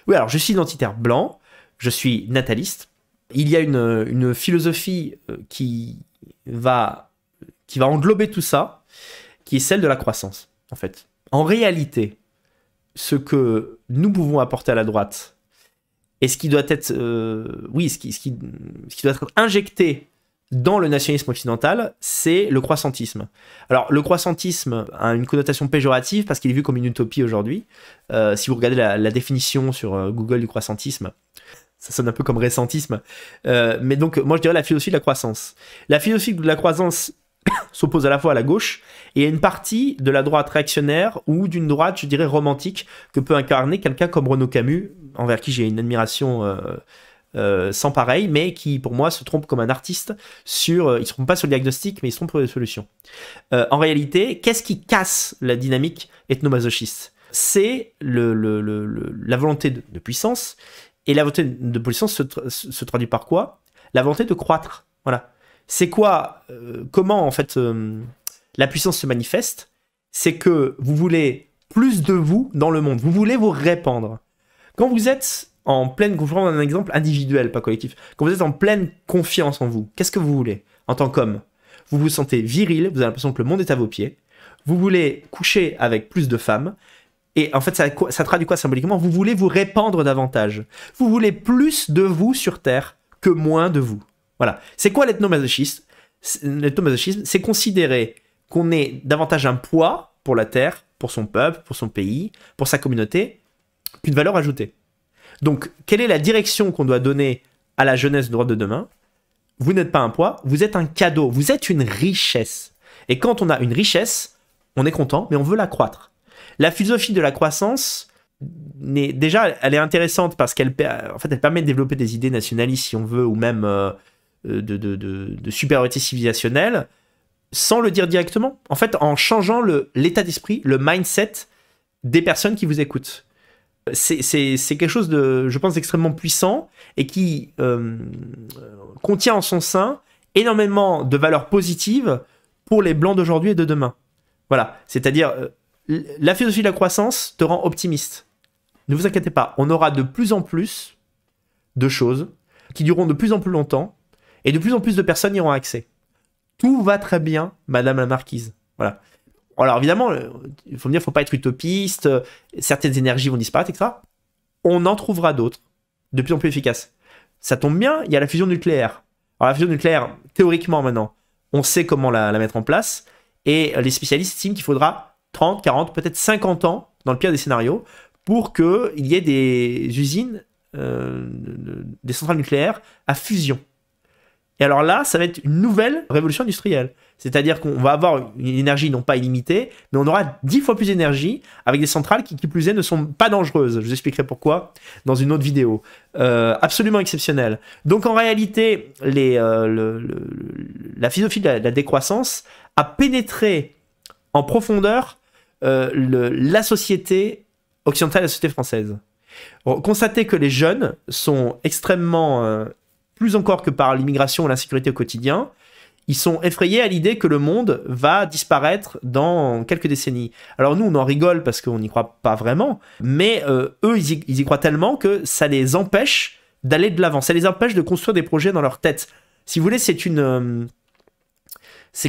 Oui, alors je suis identitaire blanc, je suis nataliste. Il y a une philosophie qui va englober tout ça, qui est celle de la croissance, en fait. En réalité, ce que nous pouvons apporter à la droite, et ce qui doit être, ce qui doit être injecté dans le nationalisme occidental, c'est le croissantisme. Alors, le croissantisme a une connotation péjorative parce qu'il est vu comme une utopie aujourd'hui. Si vous regardez la définition sur Google du croissantisme, ça sonne un peu comme récentisme. Mais donc, moi, je dirais la philosophie de la croissance. La philosophie de la croissance s'oppose à la fois à la gauche et à une partie de la droite réactionnaire ou d'une droite, je dirais, romantique que peut incarner quelqu'un comme Renaud Camus, envers qui j'ai une admiration sans pareil, mais qui, pour moi, se trompe comme un artiste il ne se trompe pas sur le diagnostic, mais il se trompe sur les solutions. En réalité, qu'est-ce qui casse la dynamique ethnomasochiste? C'est la volonté de puissance, et la volonté de puissance se traduit par quoi? La volonté de croître. Voilà. C'est quoi, comment en fait la puissance se manifeste? C'est que vous voulez plus de vous dans le monde, vous voulez vous répandre. Quand vous êtes en pleine, je prends un exemple individuel, pas collectif, quand vous êtes en pleine confiance en vous, qu'est-ce que vous voulez en tant qu'homme? Vous vous sentez viril, vous avez l'impression que le monde est à vos pieds, vous voulez coucher avec plus de femmes, et en fait ça traduit quoi symboliquement? Vous voulez vous répandre davantage, vous voulez plus de vous sur Terre que moins de vous. Voilà. C'est quoi l'ethnomasochisme? L'ethnomasochisme, c'est considérer qu'on est davantage un poids pour la Terre, pour son peuple, pour son pays, pour sa communauté, qu'une valeur ajoutée. Donc, quelle est la direction qu'on doit donner à la jeunesse de droite de demain? Vous n'êtes pas un poids, vous êtes un cadeau, vous êtes une richesse. Et quand on a une richesse, on est content, mais on veut la croître. La philosophie de la croissance, déjà, elle est intéressante parce qu'elle elle permet de développer des idées nationalistes, si on veut, ou même de supériorité civilisationnelle, sans le dire directement. En fait, en changeant l'état d'esprit, le mindset des personnes qui vous écoutent. C'est quelque chose de, je pense, d'extrêmement puissant et qui contient en son sein énormément de valeurs positives pour les blancs d'aujourd'hui et de demain. Voilà, c'est-à-dire la philosophie de la croissance te rend optimiste. Ne vous inquiétez pas, on aura de plus en plus de choses qui dureront de plus en plus longtemps et de plus en plus de personnes y auront accès. Tout va très bien, Madame la Marquise. Voilà. Alors évidemment, il faut me dire, il ne faut pas être utopiste, certaines énergies vont disparaître, etc. On en trouvera d'autres, de plus en plus efficaces. Ça tombe bien, il y a la fusion nucléaire. Alors la fusion nucléaire, théoriquement maintenant, on sait comment la mettre en place, et les spécialistes estiment qu'il faudra 30, 40, peut-être 50 ans, dans le pire des scénarios, pour qu'il y ait des usines, des centrales nucléaires à fusion. Et alors là, ça va être une nouvelle révolution industrielle. C'est-à-dire qu'on va avoir une énergie non pas illimitée, mais on aura 10 fois plus d'énergie avec des centrales qui plus est, ne sont pas dangereuses. Je vous expliquerai pourquoi dans une autre vidéo. Absolument exceptionnelle. Donc en réalité, la philosophie de la décroissance a pénétré en profondeur la société occidentale et la société française. Constatez que les jeunes sont extrêmement... plus encore que par l'immigration et l'insécurité au quotidien, ils sont effrayés à l'idée que le monde va disparaître dans quelques décennies. Alors nous, on en rigole parce qu'on n'y croit pas vraiment, mais eux, ils y croient tellement que ça les empêche d'aller de l'avant, ça les empêche de construire des projets dans leur tête. Si vous voulez, c'est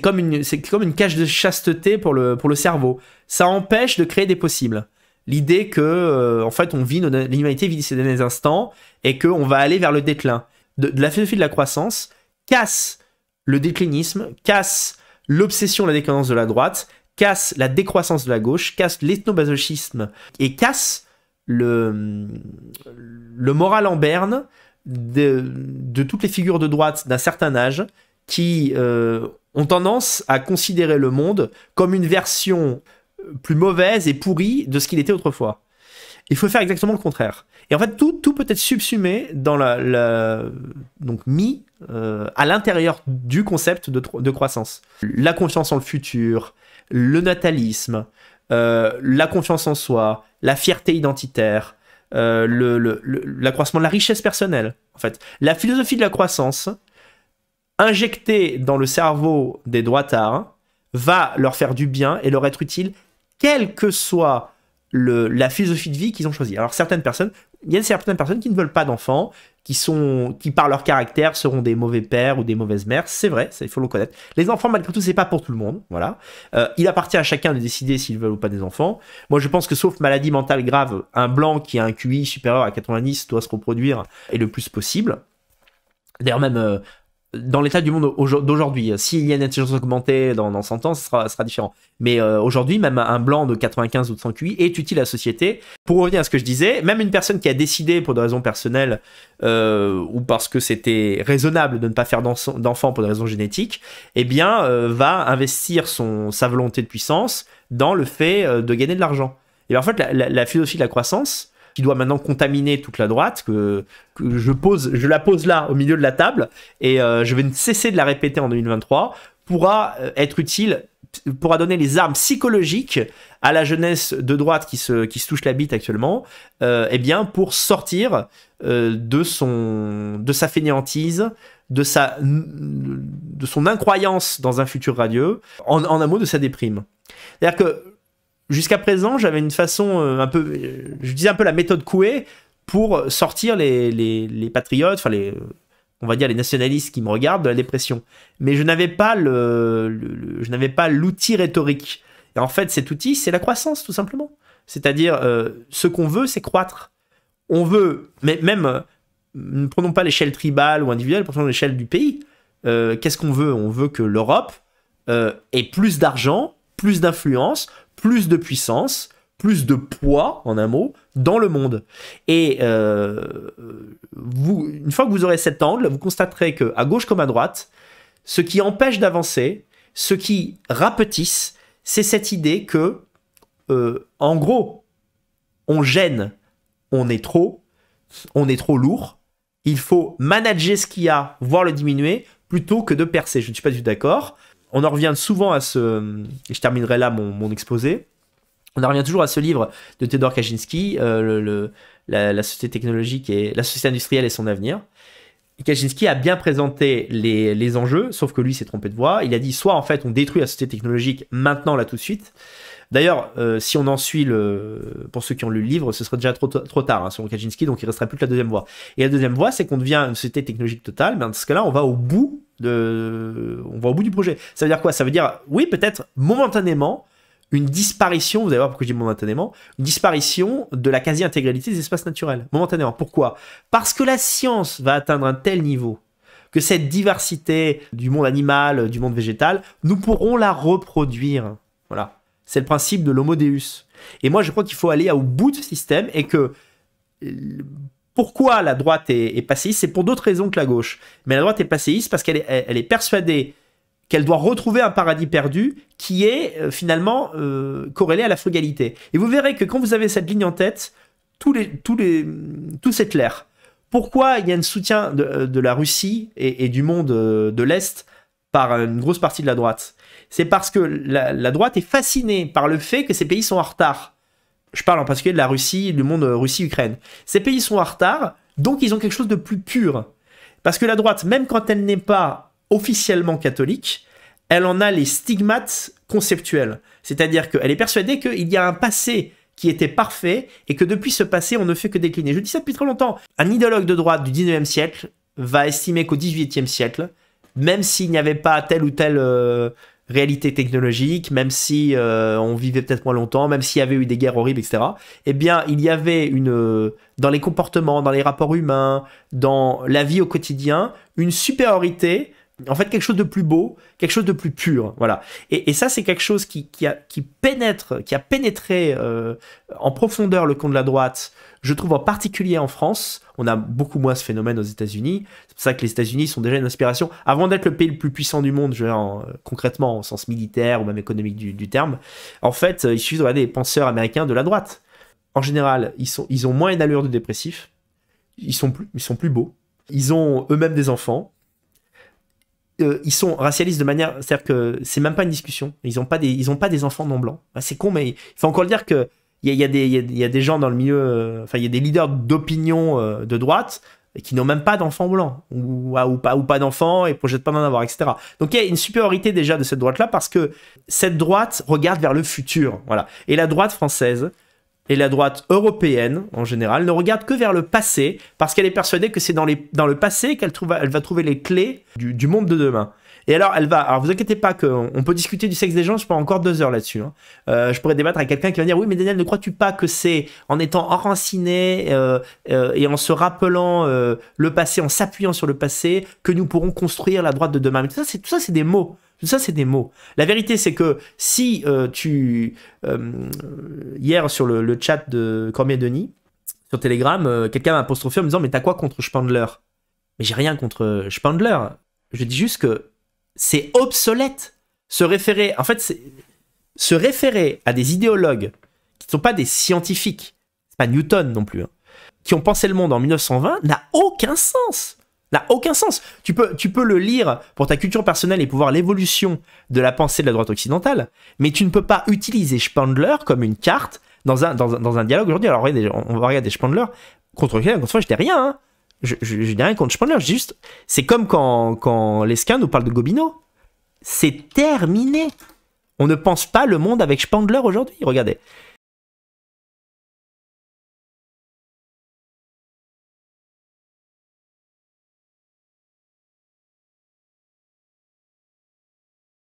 comme une cage de chasteté pour le cerveau. Ça empêche de créer des possibles. L'idée que, en fait, l'humanité vit ses derniers instants et qu'on va aller vers le déclin. De la philosophie de la croissance casse le déclinisme, casse l'obsession, la décadence de la droite, casse la décroissance de la gauche, casse l'ethnomasochisme et casse le moral en berne de toutes les figures de droite d'un certain âge qui ont tendance à considérer le monde comme une version plus mauvaise et pourrie de ce qu'il était autrefois. Il faut faire exactement le contraire. Et en fait, tout peut être subsumé dans donc mis à l'intérieur du concept de croissance. La confiance en le futur, le natalisme, la confiance en soi, la fierté identitaire, l'accroissement de la richesse personnelle. En fait, la philosophie de la croissance, injectée dans le cerveau des droitards, va leur faire du bien et leur être utile, quelle que soit la philosophie de vie qu'ils ont choisie. Alors certaines personnes, il y a certaines personnes qui ne veulent pas d'enfants, qui par leur caractère seront des mauvais pères ou des mauvaises mères. C'est vrai, ça, il faut le reconnaître. Les enfants, malgré tout, c'est pas pour tout le monde. Voilà. Il appartient à chacun de décider s'ils veulent ou pas des enfants. Moi, je pense que sauf maladie mentale grave, un blanc qui a un QI supérieur à 90 doit se reproduire et le plus possible. D'ailleurs, même dans l'état du monde d'aujourd'hui, s'il y a une intelligence augmentée dans 100 ans, ça sera différent. Mais aujourd'hui, même un blanc de 95 ou de 100 QI est utile à la société. Pour revenir à ce que je disais, même une personne qui a décidé pour des raisons personnelles ou parce que c'était raisonnable de ne pas faire d'enfant pour des raisons génétiques, eh bien, va investir sa volonté de puissance dans le fait de gagner de l'argent. Et bien, en fait, la philosophie de la croissance, qui doit maintenant contaminer toute la droite, que je la pose là, au milieu de la table, et je vais ne cesser de la répéter en 2023, pourra être utile, pourra donner les armes psychologiques à la jeunesse de droite qui se touche la bite actuellement, eh bien, pour sortir de sa fainéantise, de son incroyance dans un futur radieux, en un mot, de sa déprime. C'est-à-dire que jusqu'à présent, j'avais une façon je disais un peu la méthode Coué pour sortir les patriotes, enfin on va dire les nationalistes qui me regardent de la dépression. Mais je n'avais pas l'outil rhétorique. Et en fait, cet outil, c'est la croissance, tout simplement. C'est-à-dire, ce qu'on veut, c'est croître. On veut, mais même, ne prenons pas l'échelle tribale ou individuelle, prenons l'échelle du pays. Qu'est-ce qu'on veut? On veut que l'Europe ait plus d'argent, plus d'influence, plus de puissance, plus de poids, en un mot, dans le monde. Et une fois que vous aurez cet angle, vous constaterez qu'à gauche comme à droite, ce qui empêche d'avancer, ce qui rapetisse, c'est cette idée que, en gros, on gêne, on est trop lourd, il faut manager ce qu'il y a, voire le diminuer, plutôt que de percer. Je ne suis pas du tout d'accord. On en revient souvent à et je terminerai là mon exposé, on en revient toujours à ce livre de Theodore Kaczynski, la société technologique et la société industrielle et son avenir. Et Kaczynski a bien présenté les enjeux, sauf que lui s'est trompé de voie. Il a dit soit en fait on détruit la société technologique maintenant, là, tout de suite. D'ailleurs, si on en suit pour ceux qui ont lu le livre, ce serait déjà trop tard, hein, selon Kaczynski, donc il ne resterait plus que la deuxième voie. Et la deuxième voie, c'est qu'on devient une société technologique totale, mais dans ce cas-là, on va au bout du projet. Ça veut dire quoi? Ça veut dire, oui, peut-être momentanément, une disparition, vous allez voir pourquoi je dis momentanément, une disparition de la quasi-intégralité des espaces naturels. Momentanément. Pourquoi? Parce que la science va atteindre un tel niveau que cette diversité du monde animal, du monde végétal, nous pourrons la reproduire. Voilà. C'est le principe de l'homo deus. Et moi, je crois qu'il faut aller au bout de ce système et que... Pourquoi la droite est passéiste? C'est pour d'autres raisons que la gauche. Mais la droite est passéiste parce qu'elle est persuadée qu'elle doit retrouver un paradis perdu qui est finalement corrélé à la frugalité. Et vous verrez que quand vous avez cette ligne en tête, tout c'est clair. Pourquoi il y a un soutien de la Russie et du monde de l'Est par une grosse partie de la droite? C'est parce que la droite est fascinée par le fait que ces pays sont en retard. Je parle en particulier de la Russie, du monde Russie-Ukraine. Ces pays sont en retard, donc ils ont quelque chose de plus pur. Parce que la droite, même quand elle n'est pas officiellement catholique, elle en a les stigmates conceptuels. C'est-à-dire qu'elle est persuadée qu'il y a un passé qui était parfait et que depuis ce passé, on ne fait que décliner. Je dis ça depuis très longtemps. Un idéologue de droite du 19e siècle va estimer qu'au 18e siècle, même s'il n'y avait pas telle ou telle réalité technologique, même si on vivait peut-être moins longtemps, même s'il y avait eu des guerres horribles, etc., eh bien, il y avait dans les comportements, dans les rapports humains, dans la vie au quotidien, une supériorité, en fait, quelque chose de plus beau, quelque chose de plus pur, voilà. Et ça, c'est quelque chose qui a pénétré en profondeur le camp de la droite, je trouve en particulier en France. On a beaucoup moins ce phénomène aux États-Unis. C'est pour ça que les États-Unis sont déjà une inspiration. Avant d'être le pays le plus puissant du monde, je veux dire, concrètement, au sens militaire ou même économique du terme, en fait, il suffit de regarder les penseurs américains de la droite. En général, ils ont moins une allure de dépressif. Ils sont plus beaux. Ils ont eux-mêmes des enfants. Ils sont racialistes de manière... C'est-à-dire que c'est même pas une discussion. Ils ont pas des enfants non blancs. C'est con, mais il faut encore le dire que il y a des gens dans le milieu... Enfin, il y a des leaders d'opinion de droite qui n'ont même pas d'enfants blancs. Ou pas d'enfants et projettent pas d'en avoir, etc. Donc, il y a une supériorité déjà de cette droite-là parce que cette droite regarde vers le futur. Voilà. Et la droite française... et la droite européenne, en général, ne regarde que vers le passé, parce qu'elle est persuadée que c'est dans le passé elle va trouver les clés du monde de demain. Et alors, alors vous inquiétez pas qu'on peut discuter du sexe des gens, je prends encore 2 heures là-dessus. Hein. Je pourrais débattre avec quelqu'un qui va dire, oui, mais Daniel, ne crois-tu pas que c'est en étant enraciné et en se rappelant le passé, en s'appuyant sur le passé, que nous pourrons construire la droite de demain. Mais tout ça, c'est des mots. Tout ça, c'est des mots. La vérité, c'est que si hier, sur le chat de Cormier-Denis, sur Telegram, quelqu'un m'a apostrophé en me disant, mais t'as quoi contre Spandler? Mais j'ai rien contre Spandler. Je dis juste que c'est obsolète. Se référer à des idéologues qui ne sont pas des scientifiques, c'est pas Newton non plus, hein, qui ont pensé le monde en 1920, n'a aucun sens. N'a aucun sens. Tu peux le lire pour ta culture personnelle et pour voir l'évolution de la pensée de la droite occidentale, mais tu ne peux pas utiliser Spandler comme une carte dans un dialogue aujourd'hui. Alors on va regarder Spandler, contre lequel, encore une fois, je n'ai rien, hein. Je n'ai rien contre Spandler, juste, c'est comme quand Lesquin nous parle de Gobineau. C'est terminé. On ne pense pas le monde avec Spandler aujourd'hui. Regardez.